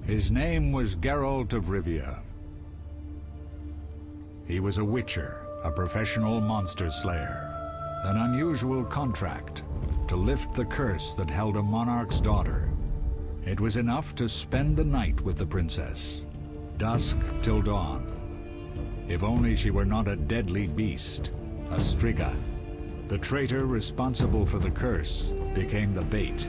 His name was Geralt of Rivia. He was a witcher, a professional monster slayer. An unusual contract to lift the curse that held a monarch's daughter. It was enough to spend the night with the princess, dusk till dawn. If only she were not a deadly beast, a striga. The traitor responsible for the curse became the bait.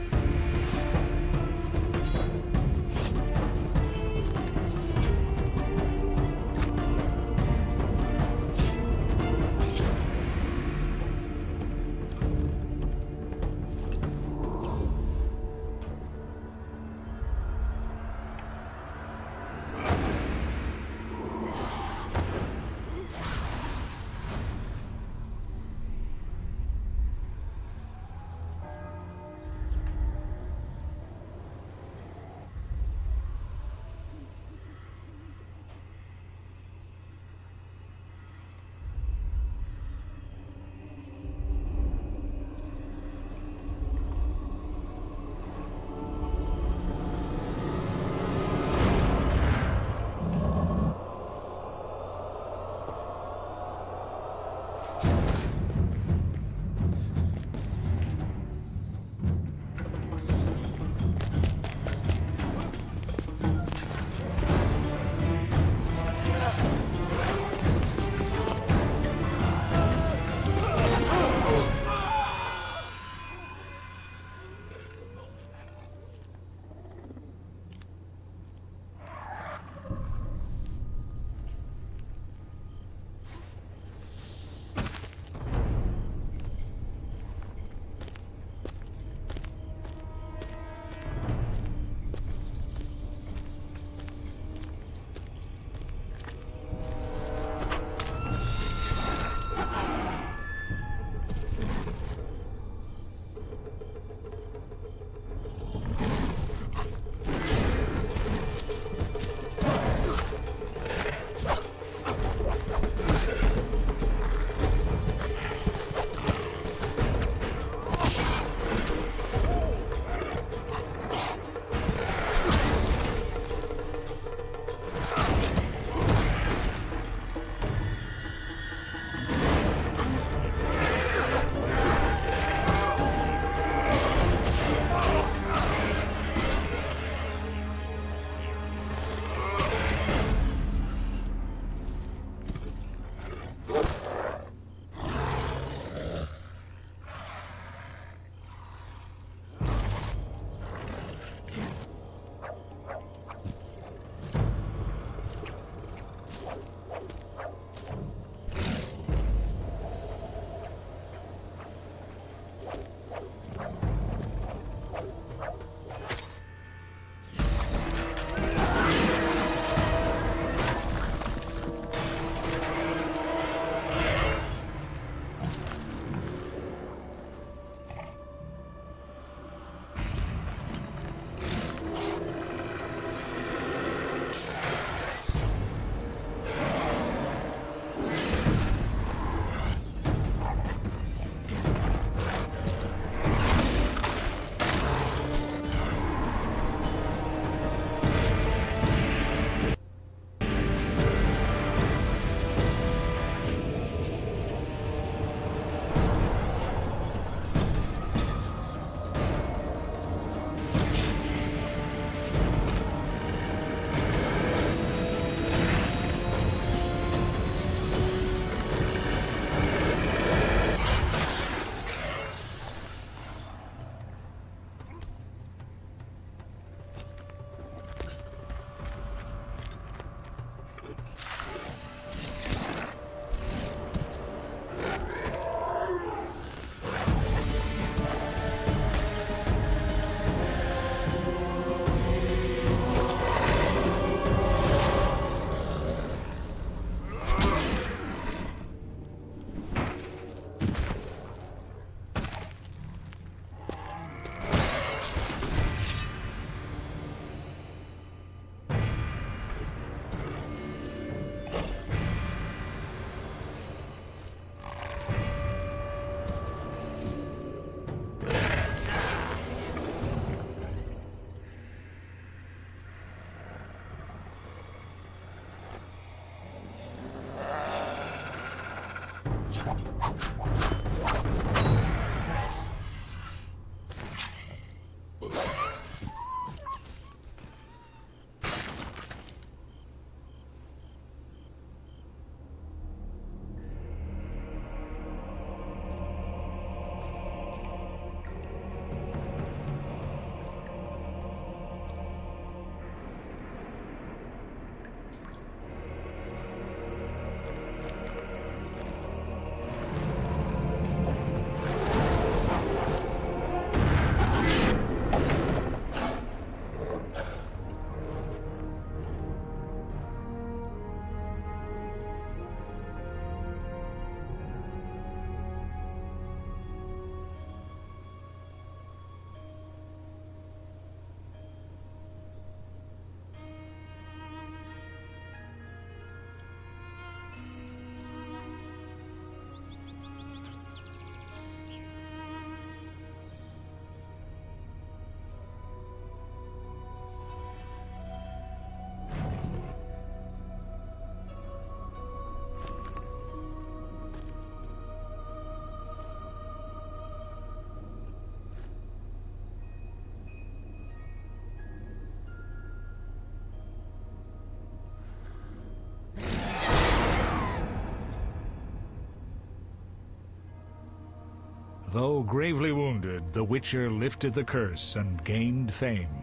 Though gravely wounded, the Witcher lifted the curse and gained fame.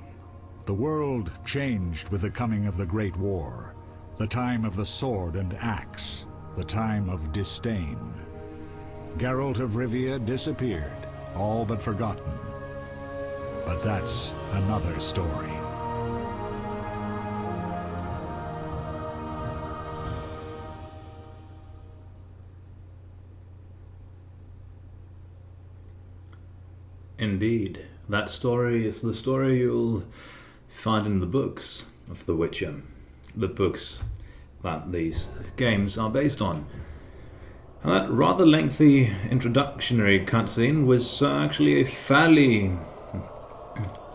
The world changed with the coming of the Great War, the time of the sword and axe, the time of disdain. Geralt of Rivia disappeared, all but forgotten. But that's another story. Indeed, that story is the story you'll find in the books of The Witcher, the books that these games are based on. And that rather lengthy introductory cutscene was actually a fairly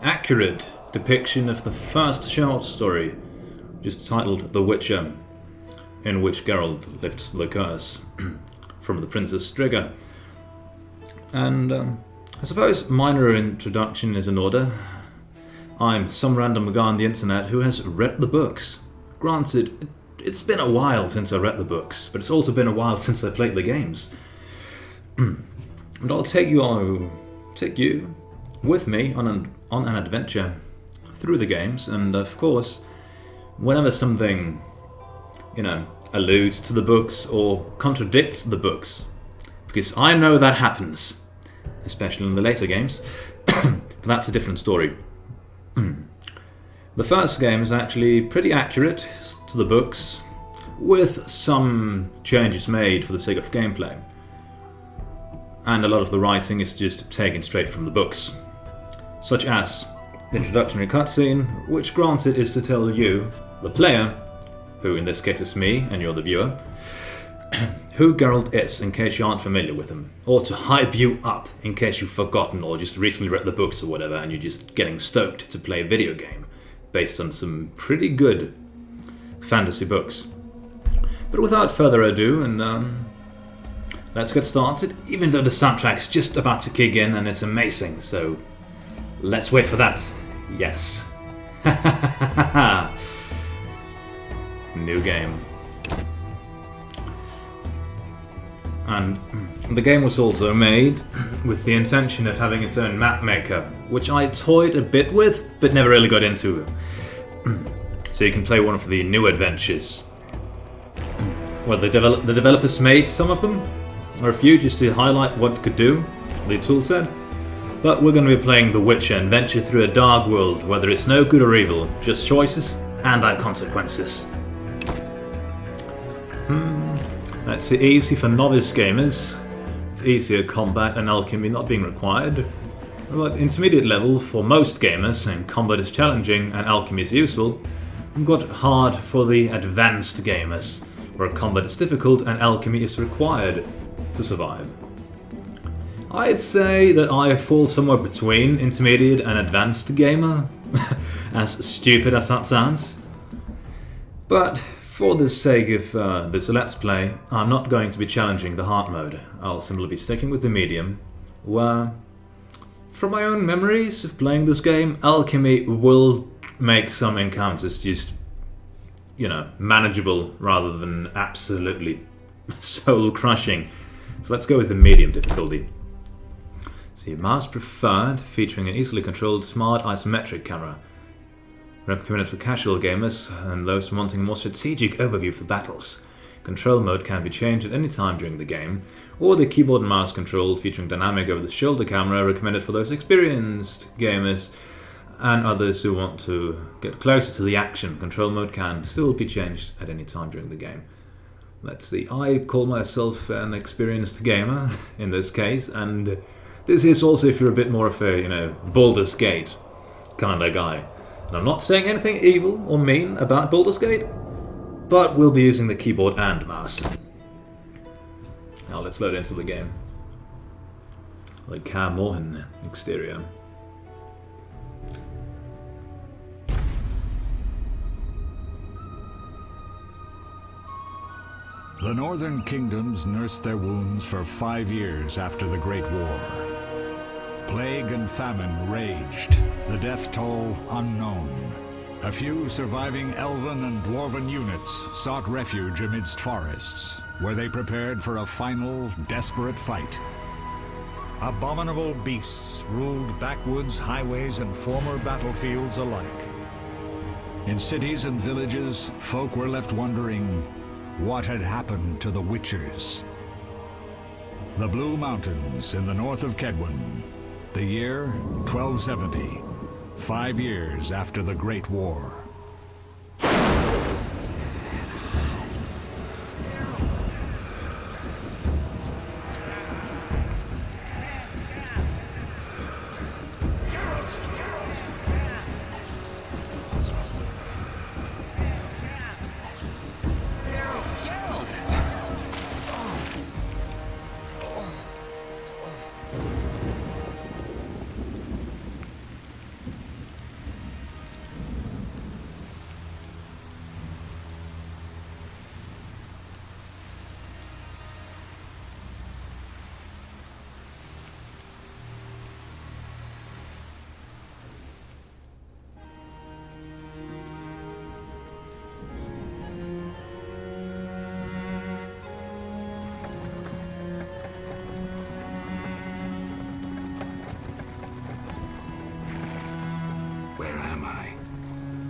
accurate depiction of the first short story, just titled The Witcher, in which Geralt lifts the curse from the Princess Striga. And I suppose minor introduction is in order. I'm some random guy on the internet who has read the books. Granted, it's been a while since I read the books, but it's also been a while since I played the games. And I'll take you with me on an adventure through the games, and of course, whenever something, alludes to the books or contradicts the books, because I know that happens, especially in the later games, but that's a different story. The first game is actually pretty accurate to the books, with some changes made for the sake of gameplay. And a lot of the writing is just taken straight from the books, such as the introductory cutscene, which granted is to tell you, the player, who in this case is me and you're the viewer, who Geralt is in case you aren't familiar with him, or to hype you up in case you've forgotten or just recently read the books or whatever and you're just getting stoked to play a video game based on some pretty good fantasy books. But without further ado, and let's get started, even though the soundtrack's just about to kick in and it's amazing, so let's wait for that. Yes. New game. And the game was also made with the intention of having its own map maker, which I toyed a bit with, but never really got into. So you can play one of the new adventures. Well, the developers made some of them, or a few, just to highlight what it could do, the toolset. But we're going to be playing The Witcher and venture through a dark world where there is no good or evil, just choices and their consequences. That's easy for novice gamers, with easier combat and alchemy not being required. But intermediate level for most gamers, and combat is challenging and alchemy is useful. We've got hard for the advanced gamers, where combat is difficult and alchemy is required to survive. I'd say that I fall somewhere between intermediate and advanced gamer, as stupid as that sounds. But For the sake of this Let's Play, I'm not going to be challenging the hard mode. I'll simply be sticking with the medium, where, from my own memories of playing this game, alchemy will make some encounters just, manageable rather than absolutely soul-crushing. So let's go with the medium difficulty. See, mouse preferred, featuring an easily controlled smart isometric camera. Recommended for casual gamers and those wanting a more strategic overview for battles. Control mode can be changed at any time during the game, or the keyboard and mouse controlled, featuring dynamic over-the-shoulder camera, recommended for those experienced gamers and others who want to get closer to the action. Control mode can still be changed at any time during the game. Let's see, I call myself an experienced gamer in this case, and this is also if you're a bit more of a, Baldur's Gate kind of guy. And I'm not saying anything evil or mean about Baldur's Gate, but we'll be using the keyboard and mouse. Now let's load into the game. Like Cam Mohan, exterior. The northern kingdoms nursed their wounds for 5 years after the Great War. Plague and famine raged, the death toll unknown. A few surviving elven and dwarven units sought refuge amidst forests, where they prepared for a final, desperate fight. Abominable beasts ruled backwoods, highways, and former battlefields alike. In cities and villages, folk were left wondering what had happened to the Witchers. The Blue Mountains in the north of Kedwin. The year 1270, 5 years after the Great War.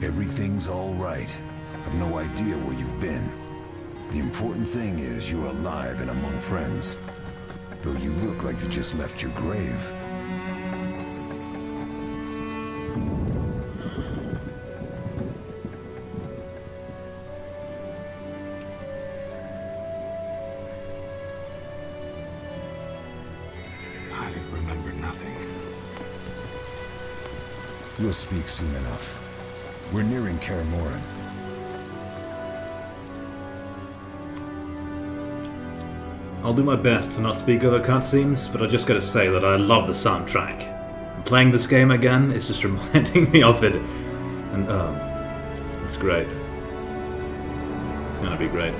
Everything's all right. I've no idea where you've been. The important thing is you're alive and among friends. Though you look like you just left your grave. I remember nothing. We'll speak soon enough. We're nearing Kaer Morhen. I'll do my best to not speak over cutscenes, but I just gotta say that I love the soundtrack. Playing this game again is just reminding me of it. And, it's great. It's gonna be great.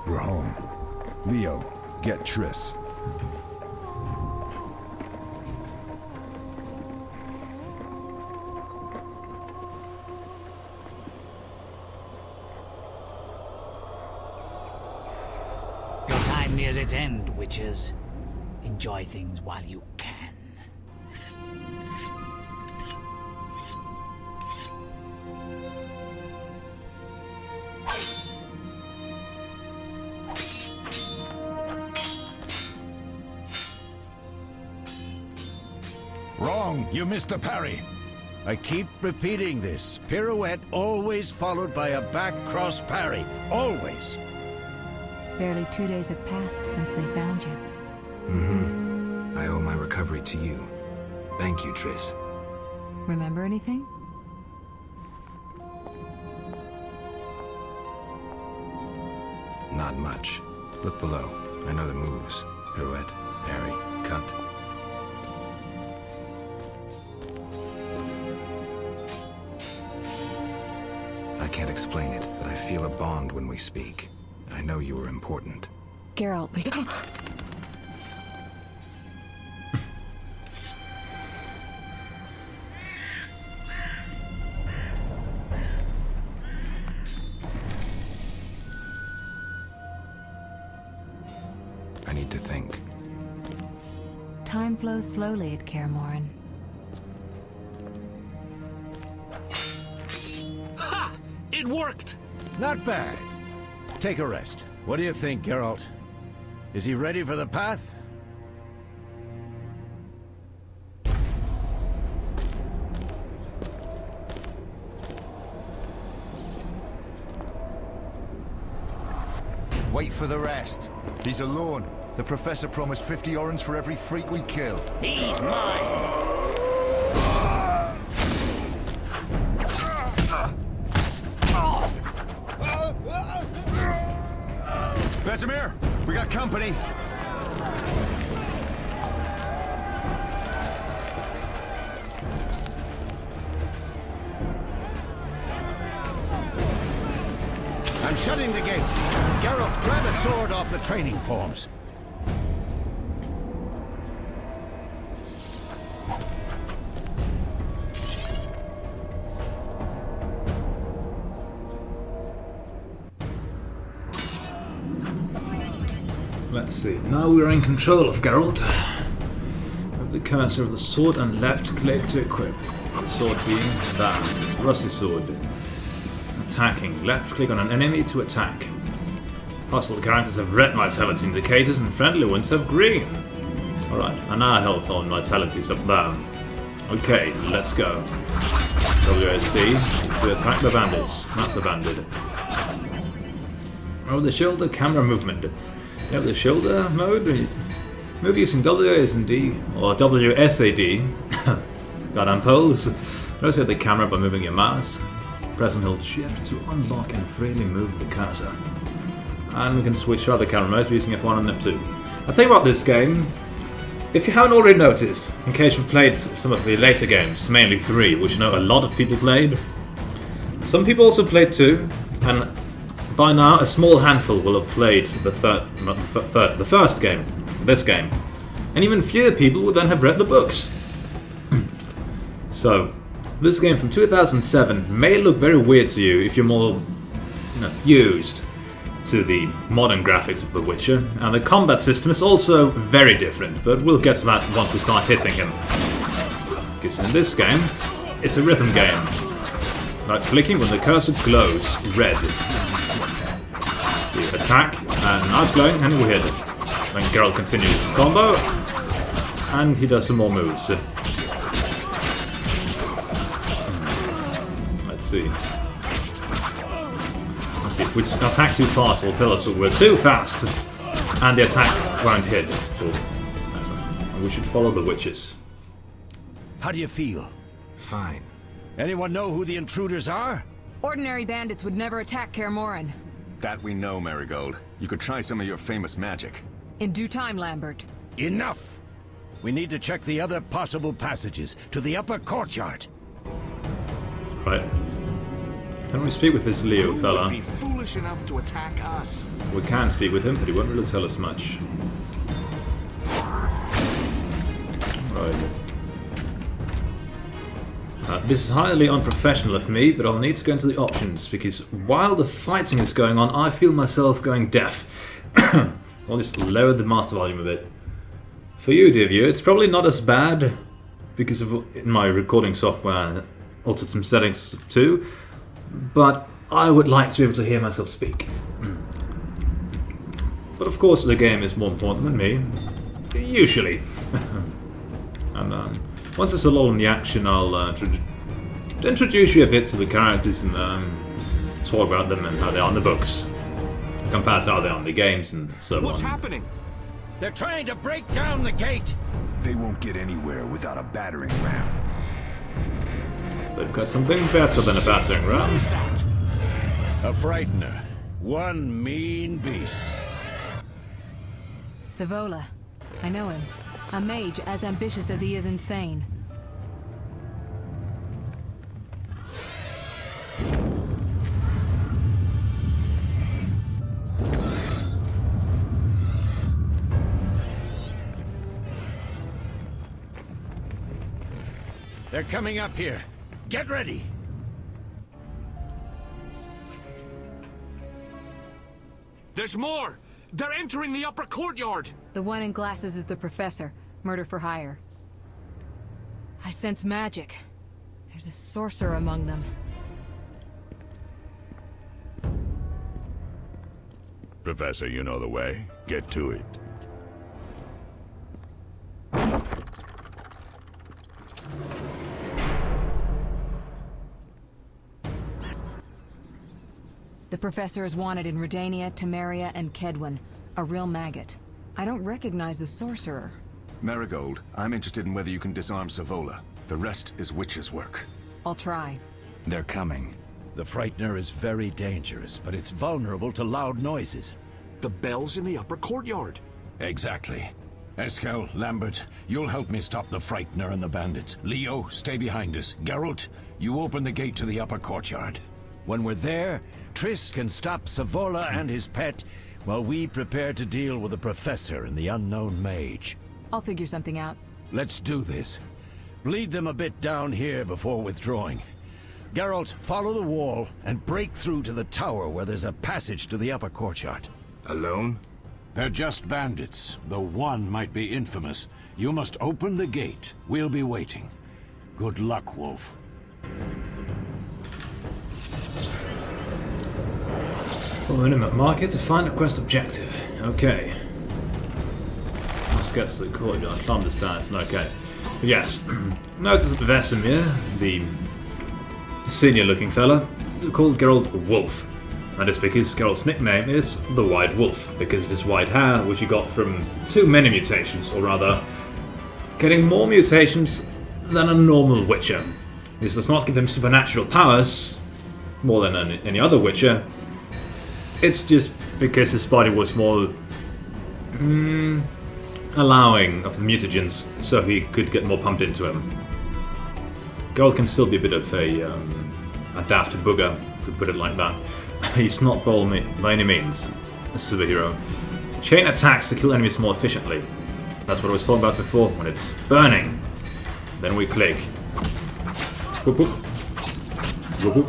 We're home. Leo, get Triss. Your time nears its end, witches. Enjoy things while you can. Wrong. You missed the parry. I keep repeating this. Pirouette always followed by a back cross parry. Always. Barely 2 days have passed since they found you. Mm-hmm. I owe my recovery to you. Thank you, Triss. Remember anything? Not much. Look below. I know the moves. Pirouette, parry, cut. I can't explain it, but I feel a bond when we speak. I know you were important. Geralt, we... I need to think. Time flows slowly at Kaer Morhen. Ha! It worked! Not bad. Take a rest. What do you think, Geralt? Is he ready for the path? Wait for the rest. He's alone. The Professor promised 50 orens for every freak we kill. He's mine. Vesemir, we got company. I'm shutting the gate. Geralt, grab a sword off the training forms. Let's see. Now we're in control of Geralt. Move the cursor of the sword and left click to equip. The sword being that. Rusty sword. Attacking. Left click on an enemy to attack. Hostile characters have red vitality indicators and friendly ones have green. Alright, and our health on vitality is up there. Okay, let's go. WSD to attack the bandits. That's a bandit. Over the shoulder, camera movement. You have the shoulder mode. Move using WASD or WSAD. Goddamn pose. Rotate the camera by moving your mouse. Press and hold shift to unlock and freely move the cursor. And we can switch to other camera modes using F1 and F2. I'll tell you about this game. If you haven't already noticed, in case you've played some of the later games, mainly 3, which I know a lot of people played, some people also played 2, and by now a small handful will have played the first game, this game, and even fewer people will then have read the books. So, this game from 2007 may look very weird to you if you're more used to the modern graphics of The Witcher, and the combat system is also very different, but we'll get to that once we start hitting him. Because in this game, it's a rhythm game. Right clicking when the cursor glows red. You attack, and now it's glowing, and we hit it. Then Geralt continues his combo, and he does some more moves. Let's see. If we attack too fast, it'll tell us that we're too fast, and the attack won't hit. So, we should follow the witches. How do you feel? Fine. Anyone know who the intruders are? Ordinary bandits would never attack Kaer Morhen. That we know, Marigold. You could try some of your famous magic. In due time, Lambert. Enough! We need to check the other possible passages to the upper courtyard. Right. Can we speak with this Leo fella? Be foolish enough to attack us. We can speak with him, but he won't really tell us much. Right. This is highly unprofessional of me, but I'll need to go into the options, because while the fighting is going on, I feel myself going deaf. I'll just lower the master volume a bit. For you, dear viewer, it's probably not as bad, because of in my recording software I altered some settings too, but I would like to be able to hear myself speak. But of course the game is more important than me. Usually. And once there's a lull in the action, I'll introduce you a bit to the characters and talk about them and how they are in the books, compared to how they are in the games and so on. What's happening? They're trying to break down the gate. They won't get anywhere without a battering ram. They've got something better than a battering ram. What is that? A frightener. One mean beast. Savola. I know him. A mage as ambitious as he is insane. They're coming up here. Get ready. There's more! They're entering the upper courtyard! The one in glasses is the professor. Murder for hire. I sense magic. There's a sorcerer among them. Professor, you know the way. Get to it. The professor is wanted in Redania, Temeria, and Kedwen. A real maggot. I don't recognize the sorcerer. Marigold, I'm interested in whether you can disarm Savola. The rest is witch's work. I'll try. They're coming. The frightener is very dangerous, but it's vulnerable to loud noises. The bell's in the upper courtyard. Exactly. Eskel, Lambert, you'll help me stop the frightener and the bandits. Leo, stay behind us. Geralt, you open the gate to the upper courtyard. When we're there, Triss can stop Savola and his pet, while we prepare to deal with the professor and the unknown mage. I'll figure something out. Let's do this. Bleed them a bit down here before withdrawing. Geralt, follow the wall and break through to the tower where there's a passage to the upper courtyard. Alone? They're just bandits, though one might be infamous. You must open the gate. We'll be waiting. Good luck, Wolf. Oh, minimum market to find a quest objective. Okay. Let's get to the courtyard. Climb the stairs. Okay. Yes. Notice that Vesemir, the senior-looking fella, called Geralt Wolf. That is because Geralt's nickname is the White Wolf, because of his white hair, which he got from too many mutations, or rather, getting more mutations than a normal Witcher. This does not give him supernatural powers, more than any other Witcher. It's just because his body was more allowing of the mutagens, so he could get more pumped into him. Geralt can still be a bit of a daft booger, to put it like that. He's not by any means a superhero. So chain attacks to kill enemies more efficiently. That's what I was talking about before, when it's burning. Then we click. Whoop, whoop. Whoop, whoop.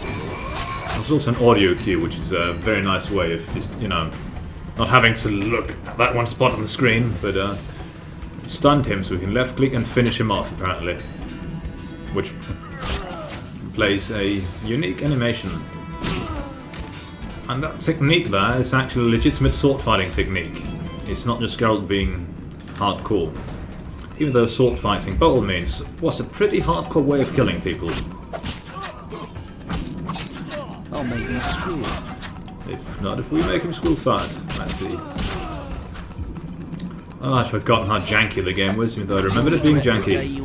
There's also an audio cue, which is a very nice way of just, not having to look at that one spot on the screen, but stunned him so we can left click and finish him off, apparently. Which plays a unique animation. And that technique there is actually a legitimate sword fighting technique. It's not just Geralt being hardcore. Even though sword fighting, by all means, was a pretty hardcore way of killing people. I'll make you school. If not, if we make him school fast. Let's see. Oh, I'd forgotten how janky the game was, even though I remembered it being janky.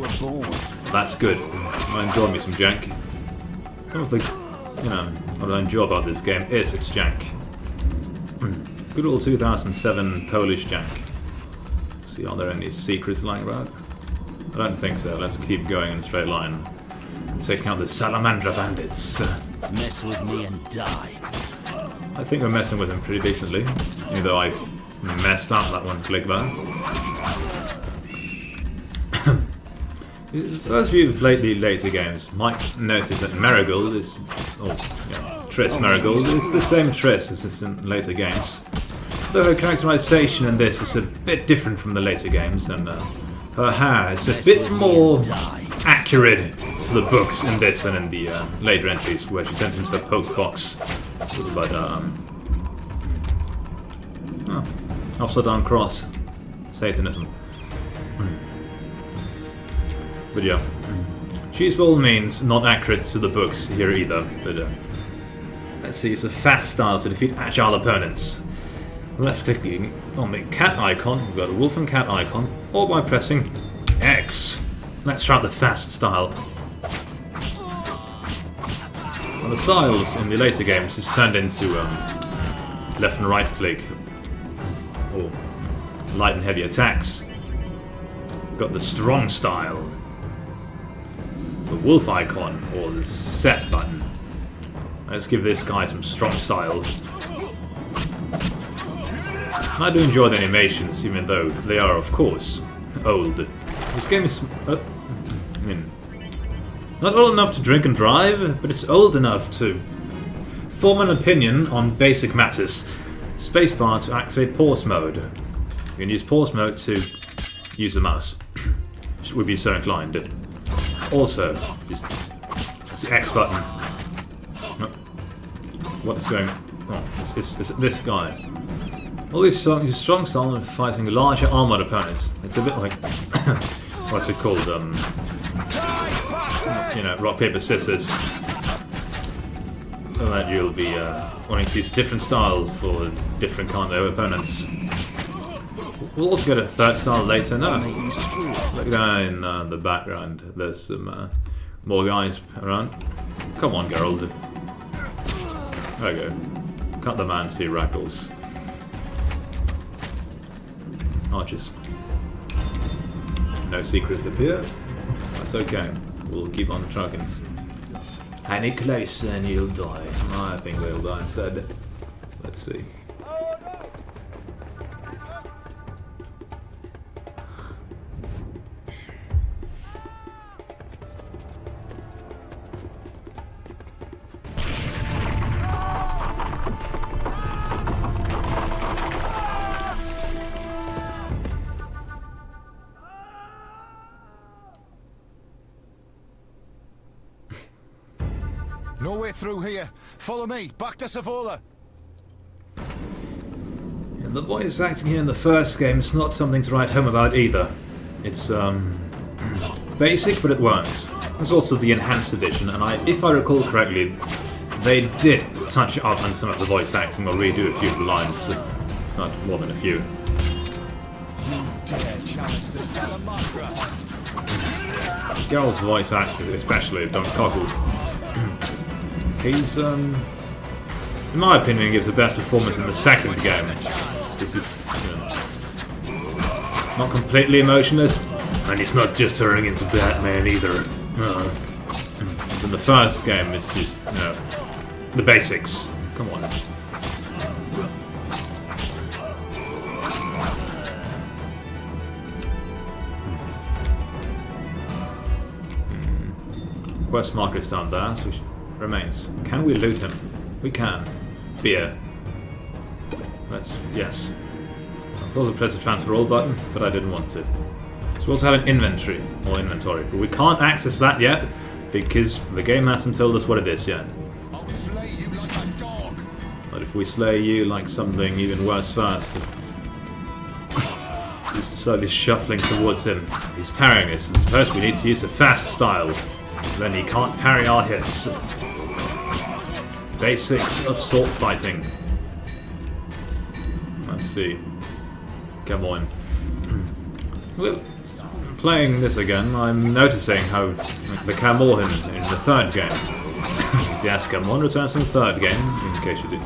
That's good. I enjoy me some jank. Some of the, what I enjoy about this game is its jank. Good old 2007 Polish jank. See, are there any secrets lying around? I don't think so. Let's keep going in a straight line. Take out the Salamandra bandits. Mess with me and die. I think we're messing with him pretty decently, even though I've messed up that one click there. Those of you who've played the later games might notice that Marigold is, Triss Marigold is the same Triss as is in later games. Though her characterization in this is a bit different from the later games, and her hair is a bit more accurate to the books in this than in the later entries, where she turns into a post box. But upside down cross, Satanism. But yeah, she's by all means not accurate to the books here either. But let's see, it's a fast style to defeat agile opponents. Left clicking on the cat icon, we've got a wolf and cat icon, or by pressing X. Let's try out the fast style. Well, the styles in the later games is turned into left and right click, or light and heavy attacks. We've got the strong style, the wolf icon, or the set button. Let's give this guy some strong style. I do enjoy the animations, even though they are, of course, old. This game is, not old enough to drink and drive, but it's old enough to form an opinion on basic matters. Spacebar to activate pause mode. You can use pause mode to use the mouse. Would be so inclined. Also, just it's the X button. What is going on? Oh, it's this guy. All these strong style of fighting larger armored opponents. It's a bit like what's it called? Rock paper scissors. So that you'll be wanting to use different styles for different kind of opponents. We'll also get a third style later. No, look down in the background. There's some more guys around. Come on, Geralt. There we go. Cut the man to rackles. Archers. No secrets appear. That's okay. We'll keep on trucking. Any closer and you'll die. I think we'll die instead. Let's see. No way through here. Follow me. Back to Savola. And the voice acting here in the first game is not something to write home about either. It's basic, but it works. There's also the enhanced edition, and if I recall correctly, they did touch up on some of the voice acting or redo a few of the lines. Not more than a few. You dare challenge the Salamanca? Geralt's voice actor, especially Don Cockle. He's, in my opinion, gives the best performance in the second game. This is not completely emotionless, and he's not just turning into Batman either. In the first game, it's just, the basics. Come on. Quest marker is down there, so remains. Can we loot him? We can. Beer. Yes. I've got to press the transfer all button, but I didn't want to. So we also have an inventory, but we can't access that yet because the game hasn't told us what it is yet. I'll slay you like a dog. But if we slay you like something even worse first, he's slowly shuffling towards him. He's parrying us, and suppose we need to use a fast style. Then he can't parry our hits. Basics of sword fighting. Let's see. Come on. Well, playing this again, I'm noticing how the camel in the third game. Yes, Camon returns in the third game, in case you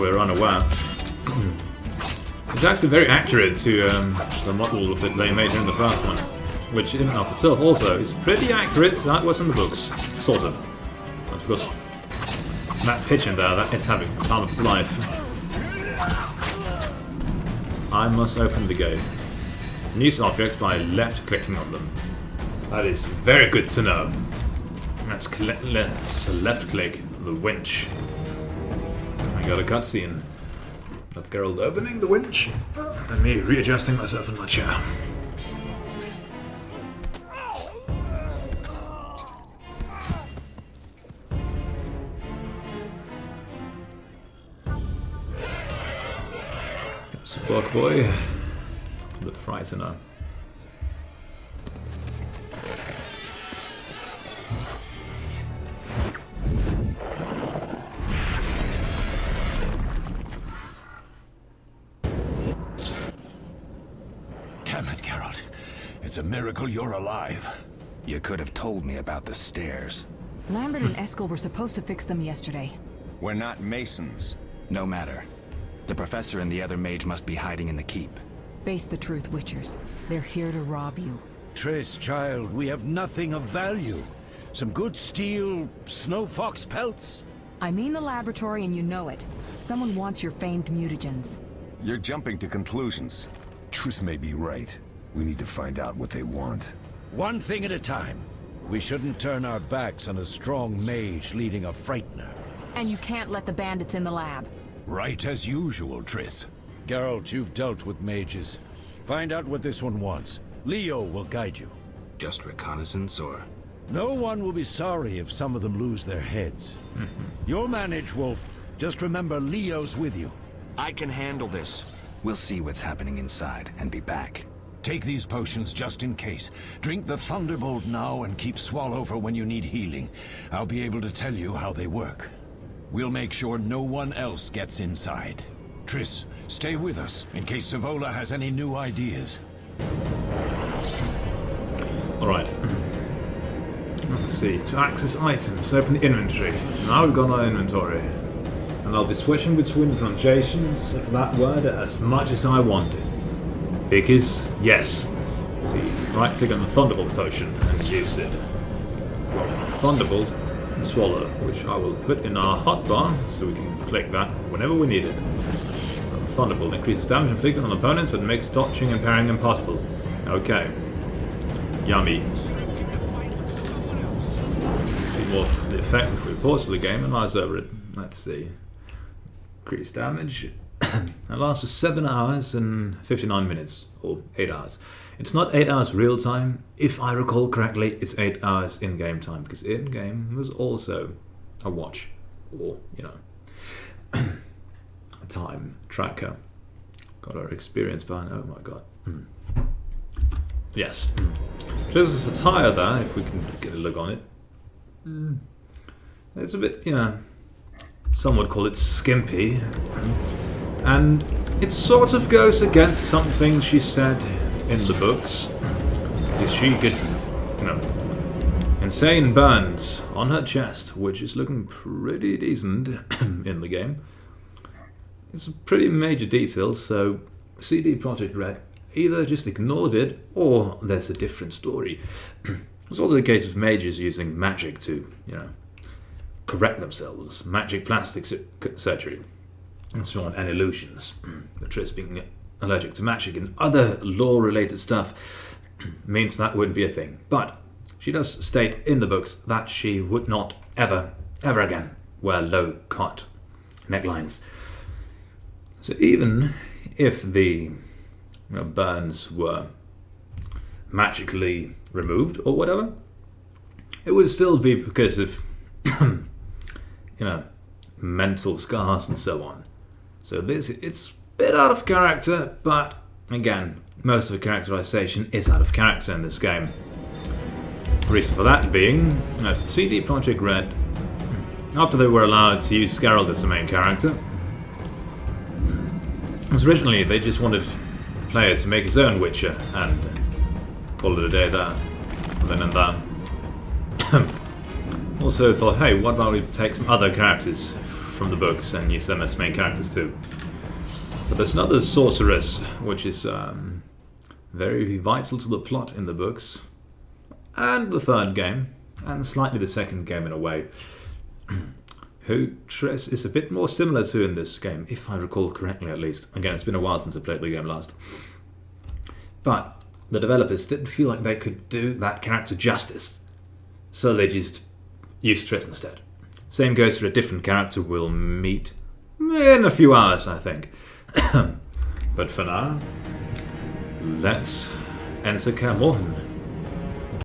were unaware. It's actually very accurate to the model that they made in the first one. Which in and of itself also is pretty accurate as that was in the books. Sort of. Of course, that pitch in there, that is having the time of its life. I must open the gate. Use objects by left clicking on them. That is very good to know. Let's left click the winch. I got a cutscene of Geralt opening the winch and me readjusting myself in my chair. Spark boy, the frightener. Damn it, Geralt. It's a miracle you're alive. You could have told me about the stairs. Lambert and Eskel were supposed to fix them yesterday. We're not masons. No matter. The professor and the other mage must be hiding in the keep. Face the truth, Witchers. They're here to rob you. Triss, child, we have nothing of value. Some good steel, snow fox pelts? I mean the laboratory and you know it. Someone wants your famed mutagens. You're jumping to conclusions. Triss may be right. We need to find out what they want. One thing at a time. We shouldn't turn our backs on a strong mage leading a frightener. And you can't let the bandits in the lab. Right as usual, Triss. Geralt, you've dealt with mages. Find out what this one wants. Leo will guide you. Just reconnaissance, or...? No one will be sorry if some of them lose their heads. You'll manage, Wolf. Just remember Leo's with you. I can handle this. We'll see what's happening inside and be back. Take these potions just in case. Drink the Thunderbolt now and keep Swallow for when you need healing. I'll be able to tell you how they work. We'll make sure no one else gets inside. Triss, stay with us in case Savola has any new ideas. Alright. Let's see. To access items, open the inventory. Now we've got our inventory. And I'll be switching between pronunciations of that word as much as I want it. Because, yes. See, right click on the Thunderbolt potion and use it. Thunderbolt and Swallow, which I will put in our hotbar so we can click that whenever we need it. So Thunderbolt increases damage inflicted on opponents but makes dodging and parrying impossible. Okay. Yummy. Let's see more of the effect before we pause to the game and eyes over it. Let's see. Increased damage. That lasts for 7 hours and 59 minutes, or 8 hours. It's not 8 hours real time. If I recall correctly, it's 8 hours in-game time, because in-game there's also a watch, or, you know, a time tracker. Got our experience behind. Oh my god. Yes. There's a tire there, if we can get a look on it. It's a bit, you know, some would call it skimpy. And it sort of goes against something she said in the books. She could, you know, insane burns on her chest, which is looking pretty decent in the game. It's a pretty major detail, so CD Projekt Red either just ignored it, or there's a different story. It's also the case of mages using magic to, you know, correct themselves. Magic plastic surgery. And so on, and illusions. But Triss being allergic to magic and other law-related stuff means that wouldn't be a thing. But she does state in the books that she would not ever, ever again wear low-cut necklines. So even if the burns were magically removed or whatever, it would still be because of, you know, mental scars and so on. So it's a bit out of character, but again, most of the characterization is out of character in this game. The reason for that being, CD Projekt Red, after they were allowed to use Geralt as the main character, because originally they just wanted the player to make his own Witcher and call it a day there, and then and that. Also thought, hey, what about we take some other characters from the books and use them as main characters too. But there's another sorceress, which is very vital to the plot in the books, and the third game, and slightly the second game in a way, who Triss is a bit more similar to in this game, if I recall correctly at least. Again, it's been a while since I played the game last. But the developers didn't feel like they could do that character justice, so they just used Triss instead. Same goes for a different character we'll meet in a few hours, I think. But for now, let's enter Kaer Morhen.